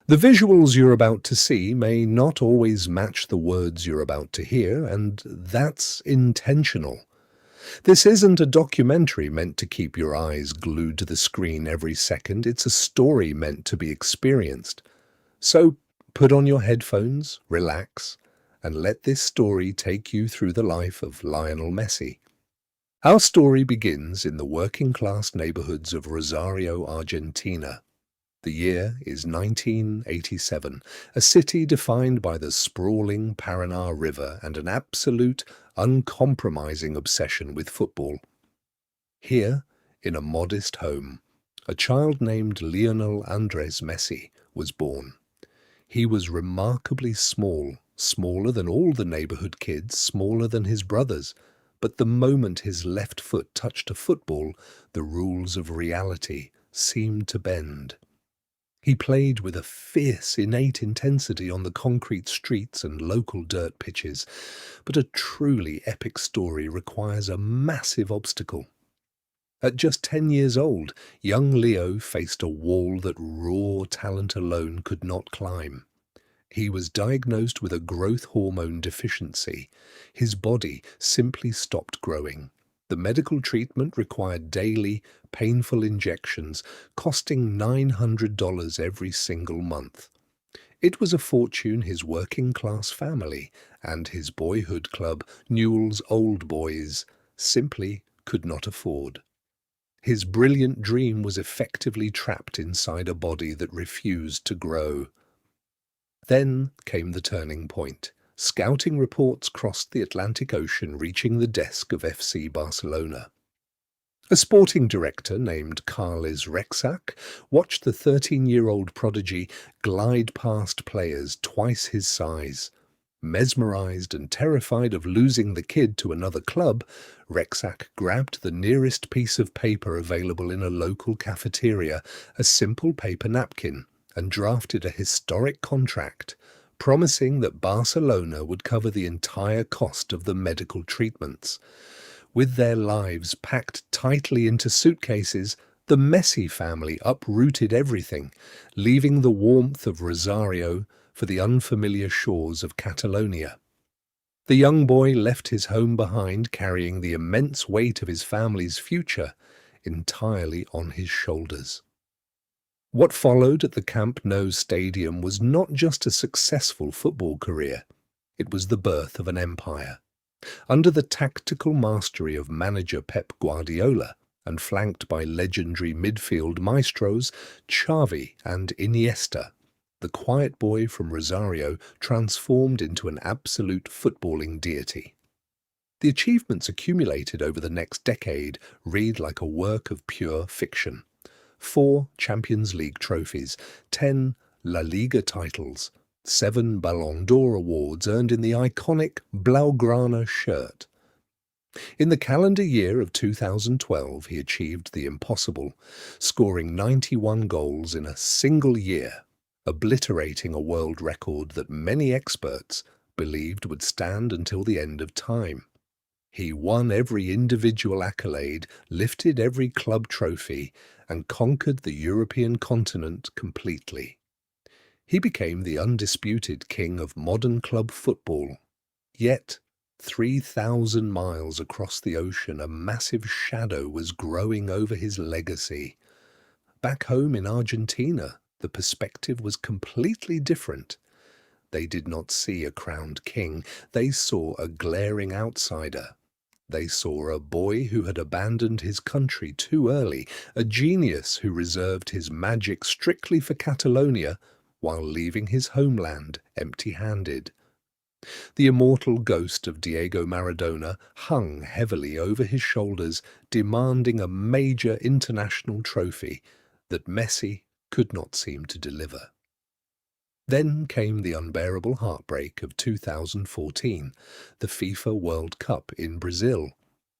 The visuals you're about to see may not always match the words you're about to hear, and that's intentional. This isn't a documentary meant to keep your eyes glued to the screen every second. It's a story meant to be experienced. So put on your headphones, relax, and let this story take you through the life of Lionel Messi. Our story begins in the working-class neighborhoods of Rosario, Argentina. The year is 1987, a city defined by the sprawling Paraná River and an absolute, uncompromising obsession with football. Here, in a modest home, a child named Lionel Andres Messi was born. He was remarkably small, smaller than all the neighborhood kids, smaller than his brothers. But the moment his left foot touched a football, the rules of reality seemed to bend. He played with a fierce, innate intensity on the concrete streets and local dirt pitches, but a truly epic story requires a massive obstacle. At just 10 years old, young Leo faced a wall that raw talent alone could not climb. He was diagnosed with a growth hormone deficiency. His body simply stopped growing. The medical treatment required daily, painful injections, costing $900 every single month. It was a fortune his working-class family and his boyhood club, Newell's Old Boys, simply could not afford. His brilliant dream was effectively trapped inside a body that refused to grow. Then came the turning point. Scouting reports crossed the Atlantic Ocean, reaching the desk of FC Barcelona. A sporting director named Carles Rexach watched the 13-year-old prodigy glide past players twice his size. Mesmerized and terrified of losing the kid to another club, Rexach grabbed the nearest piece of paper available in a local cafeteria, a simple paper napkin, and drafted a historic contract, promising that Barcelona would cover the entire cost of the medical treatments. With their lives packed tightly into suitcases, the Messi family uprooted everything, leaving the warmth of Rosario for the unfamiliar shores of Catalonia. The young boy left his home behind, carrying the immense weight of his family's future entirely on his shoulders. What followed at the Camp Nou stadium was not just a successful football career, it was the birth of an empire. Under the tactical mastery of manager Pep Guardiola, and flanked by legendary midfield maestros Xavi and Iniesta, the quiet boy from Rosario transformed into an absolute footballing deity. The achievements accumulated over the next decade read like a work of pure fiction. 4 Champions League trophies, 10 La Liga titles, 7 Ballon d'Or awards earned in the iconic Blaugrana shirt. In the calendar year of 2012, he achieved the impossible, scoring 91 goals in a single year, obliterating a world record that many experts believed would stand until the end of time. He won every individual accolade, lifted every club trophy, and conquered the European continent completely. He became the undisputed king of modern club football. Yet, 3,000 miles across the ocean, a massive shadow was growing over his legacy. Back home in Argentina, the perspective was completely different. They did not see a crowned king, they saw a glaring outsider. They saw a boy who had abandoned his country too early, a genius who reserved his magic strictly for Catalonia while leaving his homeland empty-handed. The immortal ghost of Diego Maradona hung heavily over his shoulders, demanding a major international trophy that Messi could not seem to deliver. Then came the unbearable heartbreak of 2014, the FIFA World Cup in Brazil.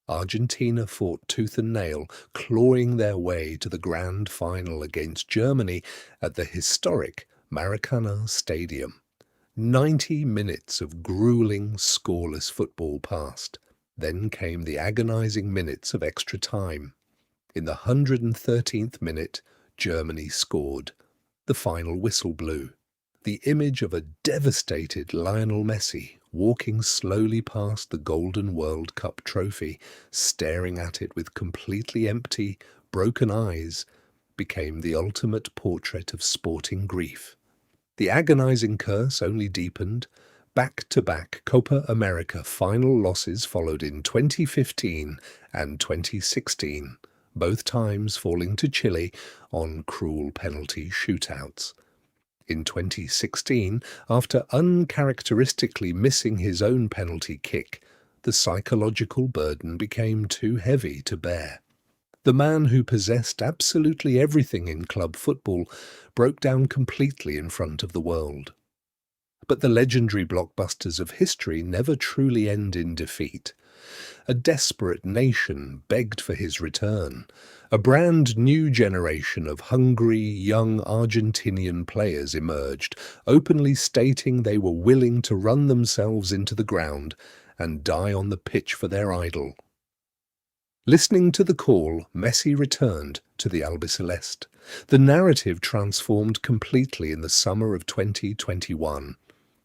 Argentina fought tooth and nail, clawing their way to the grand final against Germany at the historic Maracanã Stadium. 90 minutes of grueling, scoreless football passed. Then came the agonizing minutes of extra time. In the 113th minute, Germany scored. The final whistle blew. The image of a devastated Lionel Messi walking slowly past the Golden World Cup trophy, staring at it with completely empty, broken eyes, became the ultimate portrait of sporting grief. The agonizing curse only deepened. Back-to-back Copa America final losses followed in 2015 and 2016, both times falling to Chile on cruel penalty shootouts. In 2016, after uncharacteristically missing his own penalty kick, the psychological burden became too heavy to bear. The man who possessed absolutely everything in club football broke down completely in front of the world. But the legendary blockbusters of history never truly end in defeat. A desperate nation begged for his return. A brand new generation of hungry, young Argentinian players emerged, openly stating they were willing to run themselves into the ground and die on the pitch for their idol. Listening to the call, Messi returned to the Albiceleste. The narrative transformed completely in the summer of 2021.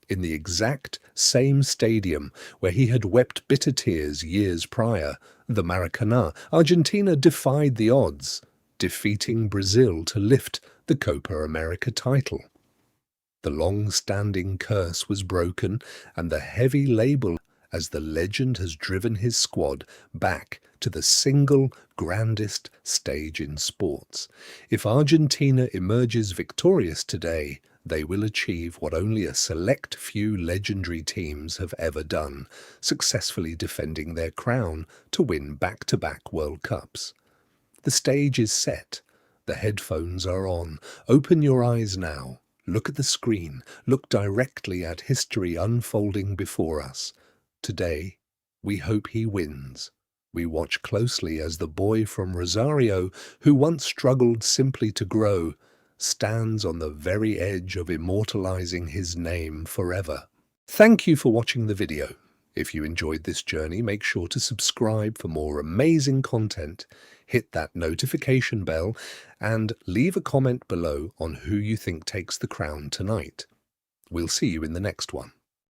In the exact same stadium where he had wept bitter tears years prior, the Maracanã, Argentina defied the odds, defeating Brazil to lift the Copa America title. The long-standing curse was broken, and the heavy label as the legend has driven his squad back to the single grandest stage in sports. If Argentina emerges victorious today, they will achieve what only a select few legendary teams have ever done, successfully defending their crown to win back-to-back World Cups. The stage is set. The headphones are on. Open your eyes now. Look at the screen. Look directly at history unfolding before us. Today, we hope he wins. We watch closely as the boy from Rosario, who once struggled simply to grow, stands on the very edge of immortalizing his name forever. Thank you for watching the video. If you enjoyed this journey, make sure to subscribe for more amazing content, hit that notification bell, and leave a comment below on who you think takes the crown tonight. We'll see you in the next one.